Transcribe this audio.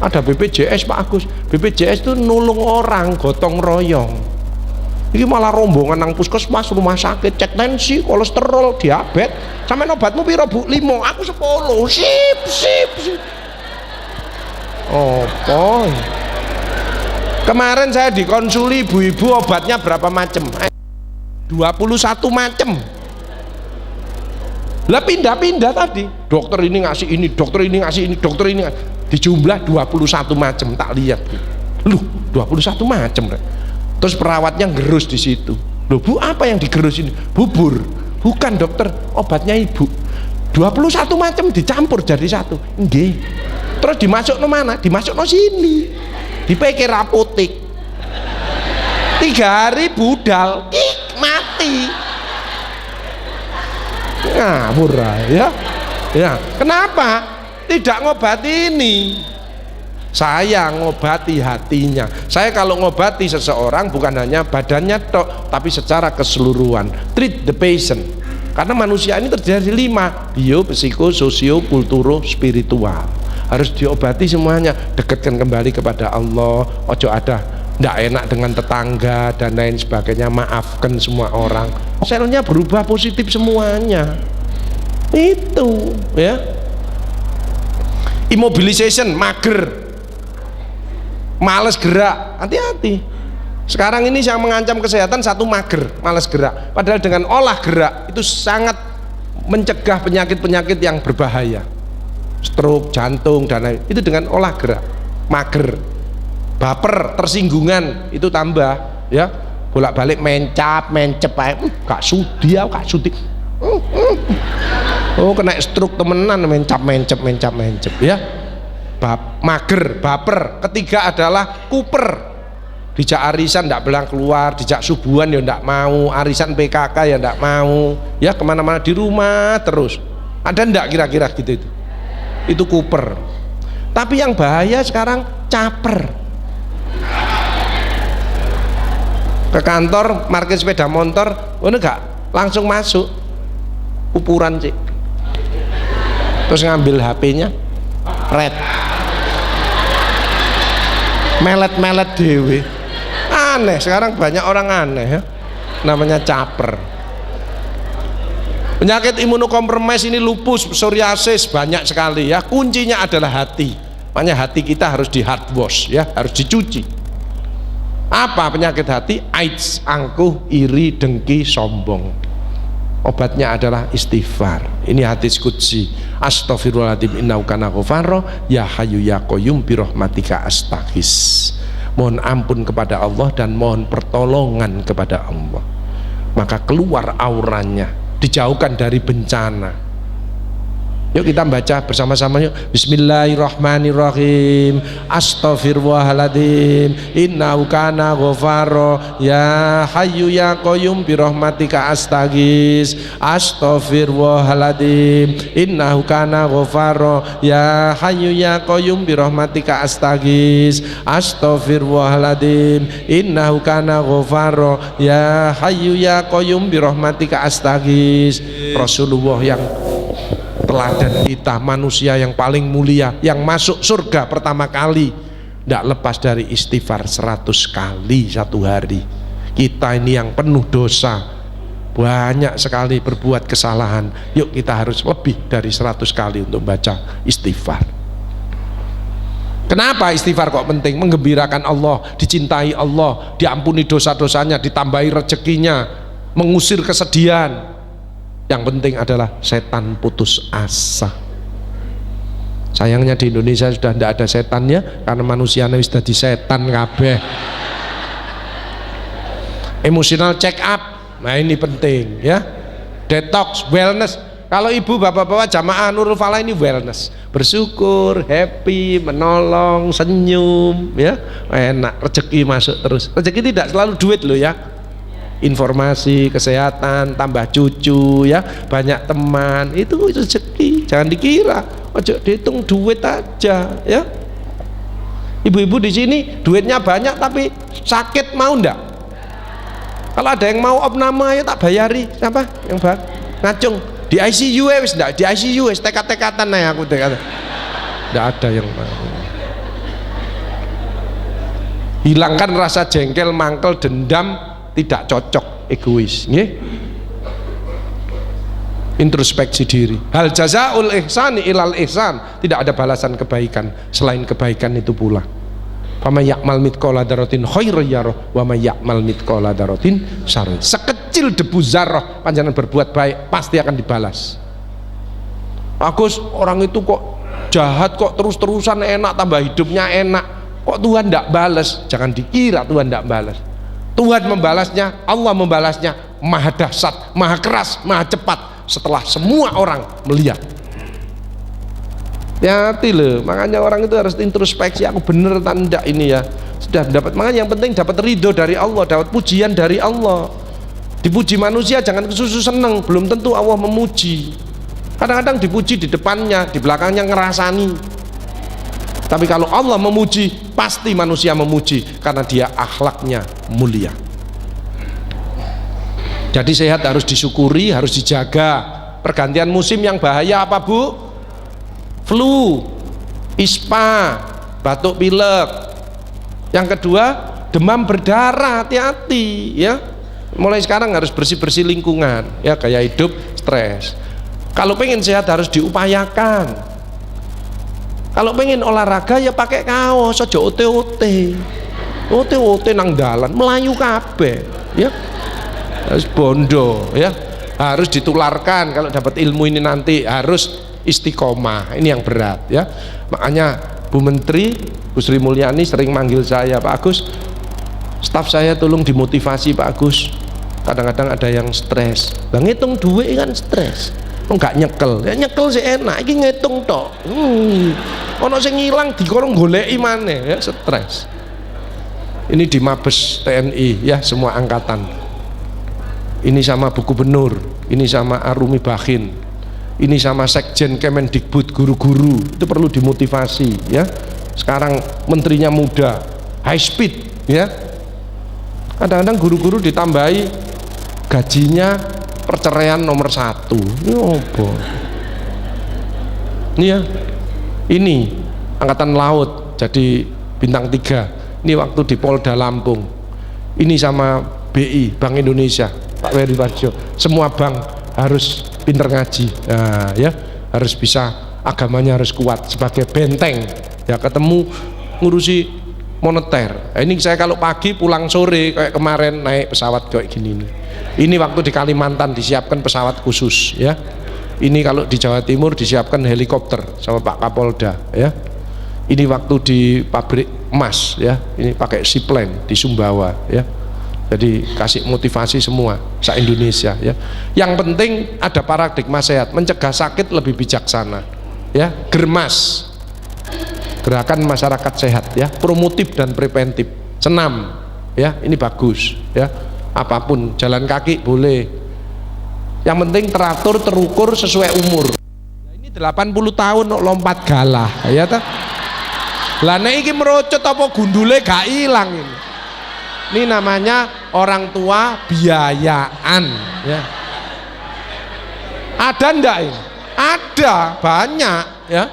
Ada BPJS Pak Agus. BPJS itu nulung orang gotong royong. Ini malah rombongan nang puskesmas, rumah sakit, cek tensi, kolesterol, diabetes. Sampai obatmu piro Bu? 5, aku 10. Sip. Oh, kemarin saya dikonsuli ibu-ibu, obatnya berapa macam? 21 macam. Lah pindah-pindah tadi. Dokter ini ngasih ini, dokter ini ngasih ini, dokter ini ngasih. Dijumlah 21 macam, tak lihat. Loh, 21 macam. Terus perawatnya gerus di situ. Loh Bu, apa yang digerus ini? Bubur. Bukan dokter, obatnya ibu. 21 macam dicampur jadi satu. Nggih. Terus dimasuk no mana? Dimasuk no sini. Dipikir apotek. 3 hari budal, mati. Ngawur ya. Ya, kenapa? Tidak ngobati ini. Saya ngobati hatinya. Saya kalau ngobati seseorang bukan hanya badannya tok, tapi secara keseluruhan. Treat the patient. Karena manusia ini terdiri dari 5: bio, psiko, sosio, kulturo, spiritual. Harus diobati semuanya. Dekatkan kembali kepada Allah. Ojo ada ndak enak dengan tetangga dan lain sebagainya. Maafkan semua orang. Selnya berubah positif semuanya. Itu ya. Immobilization, mager, males gerak, hati-hati. Sekarang ini yang mengancam kesehatan satu, mager, males gerak. Padahal dengan olah gerak itu sangat mencegah penyakit-penyakit yang berbahaya, stroke, jantung dan lain. Itu dengan olah gerak. Mager, baper, tersinggungan itu tambah ya. Bolak-balik mencap, gak sudi. Oh, kena stroke temenan, mencap ya. Mager, baper. Ketiga adalah kuper. Dijak arisan ndak belang keluar, dijak subuhan ya ndak mau, arisan PKK ya ndak mau, ya kemana-mana di rumah terus. Ada ndak kira-kira gitu itu? Itu kuper. Tapi yang bahaya sekarang caper. Ke kantor, parkir sepeda motor, enggak langsung masuk, kupuran sih. Terus ngambil HP-nya, red, melet dewe. Aneh, sekarang banyak orang aneh ya, namanya caper. Penyakit imunokompromis ini lupus, psoriasis banyak sekali ya. Kuncinya adalah hati. Makanya hati kita harus di hard wash ya, harus dicuci. Apa penyakit hati? AIDS, angkuh, iri, dengki, sombong. Obatnya adalah istighfar. Ini hadis qudsi. Astaghfirullahaladzim innahu kana ghafaro, ya hayyu ya qayyum bi rahmatika astaghis. Mohon ampun kepada Allah dan mohon pertolongan kepada Allah. Maka keluar auranya, dijauhkan dari bencana. Yuk kita baca bersama-sama yuk. Bismillahirrahmanirrahim. Astaghfirullahaladzim innahu kana ghafaro, ya hayyu ya qayyum bi rahmatika astaghis. Astaghfirullahaladzim innahu kana ghafaro, ya hayyu ya qayyum bi rahmatika astaghis. Astaghfirullahaladzim innahu kana ghafaro, ya hayyu ya qayyum bi rahmatika astaghis. Rasulullah yang teladan kita, manusia yang paling mulia, yang masuk surga pertama kali, tidak lepas dari istighfar 100 kali satu hari. Kita ini yang penuh dosa, banyak sekali berbuat kesalahan. Yuk kita harus lebih dari 100 kali untuk baca istighfar. Kenapa istighfar kok penting? Menggembirakan Allah, dicintai Allah, diampuni dosa-dosanya, ditambahi rezekinya, mengusir kesedihan. Yang penting adalah setan putus asa. Sayangnya di Indonesia sudah tidak ada setannya, karena manusianya sudah di setan kabeh. Emotional check up, nah ini penting ya. Detox, wellness. Kalau ibu bapak-bapak jamaah Nurul Falah ini wellness, bersyukur, happy, menolong, senyum ya, enak, rezeki masuk terus. Rezeki tidak selalu duit loh ya. Informasi, kesehatan, tambah cucu ya, banyak teman, itu rezeki. Jangan dikira, ojo dihitung duit aja ya. Ibu-ibu di sini duitnya banyak tapi sakit, mau ndak? Kalau ada yang mau opname ya tak bayari. Siapa yang ngacung di ICU wis ndak? Di ICU wis tekat-tekatan nih aku tekat. Ndak ada yang mau. Hilangkan rasa jengkel, mangkel, dendam, tidak cocok, egois, nggih. Introspeksi diri. Hal jazaul ihsani ilal ihsan, tidak ada balasan kebaikan selain kebaikan itu pula. Faman ya'mal mithqala dzarratin khairan yarah wa may ya'mal mithqala dzarratin syarran. Sekecil debu zarrah panjenengan berbuat baik pasti akan dibalas. Bagus, orang itu kok jahat, kok terus-terusan enak, tambah hidupnya enak, kok Tuhan tidak balas? Jangan dikira Tuhan tidak balas. Tuhan membalasnya, Allah membalasnya maha dahsyat, maha keras, maha cepat setelah semua orang melihat. Hati loh, makanya orang itu harus introspeksi, aku bener atau enggak ini ya. Sudah dapat, makanya yang penting dapat ridho dari Allah, dapat pujian dari Allah. Dipuji manusia jangan kesusu seneng, belum tentu Allah memuji. Kadang-kadang dipuji di depannya, di belakangnya ngerasani. Tapi kalau Allah memuji, pasti manusia memuji karena dia akhlaknya mulia. Jadi sehat harus disyukuri, harus dijaga. Pergantian musim yang bahaya apa Bu? Flu, ispa, batuk pilek. Yang kedua, demam berdarah, hati-hati ya. Mulai sekarang harus bersih-bersih lingkungan ya, gaya hidup, stres. Kalau pengen sehat harus diupayakan. Kalau pengen olahraga ya pakai kaos, aja ote-ote. Ote-ote nang dalan, melayu kabeh ya. Harus bondo ya. Harus ditularkan kalau dapat ilmu ini nanti, harus istiqomah, ini yang berat ya. Makanya Bu Menteri Bu Sri Mulyani sering manggil saya, Pak Agus, staf saya tolong dimotivasi Pak Agus, kadang-kadang ada yang stres. Bang ngitung duit kan stres, enggak nyekel ya, nyekel sih enak, ini ngitung tok. Ono sing ngilang dikorong goleki maneh ya, stres. Ini di Mabes TNI ya, semua angkatan. Ini sama Bu Gubernur, ini sama Arumi Bakhin, ini sama Sekjen Kemendikbud, guru-guru itu perlu dimotivasi ya. Sekarang menterinya muda, high speed ya. Kadang-kadang guru-guru ditambahi gajinya perceraian nomor 1. Ini apa? Ini ya, ini angkatan laut jadi bintang 3. Ini waktu di Polda Lampung. Ini sama BI, Bank Indonesia, Pak Wery Warjo. Semua bank harus pinter ngaji, nah, ya harus bisa, agamanya harus kuat sebagai benteng ya, ketemu ngurusi moneter. Nah, ini saya kalau pagi pulang sore kayak kemarin naik pesawat kayak gini nih. Ini waktu di Kalimantan disiapkan pesawat khusus ya. Ini kalau di Jawa Timur disiapkan helikopter sama Pak Kapolda ya. Ini waktu di pabrik emas ya, ini pakai seaplane di Sumbawa ya. Jadi kasih motivasi semua se-Indonesia ya. Yang penting ada paradigma sehat, mencegah sakit lebih bijaksana ya. Germas, gerakan masyarakat sehat ya, promotif dan preventif. Senam ya, ini bagus ya. Apapun, jalan kaki boleh. Yang penting teratur, terukur sesuai umur. Nah, ini 80 tahun lompat galah ya ta. Lah nek iki merocot apa gundule gak ilang ini. Ini namanya orang tua biayaan ya. Ada ndak ini? Ada, banyak ya.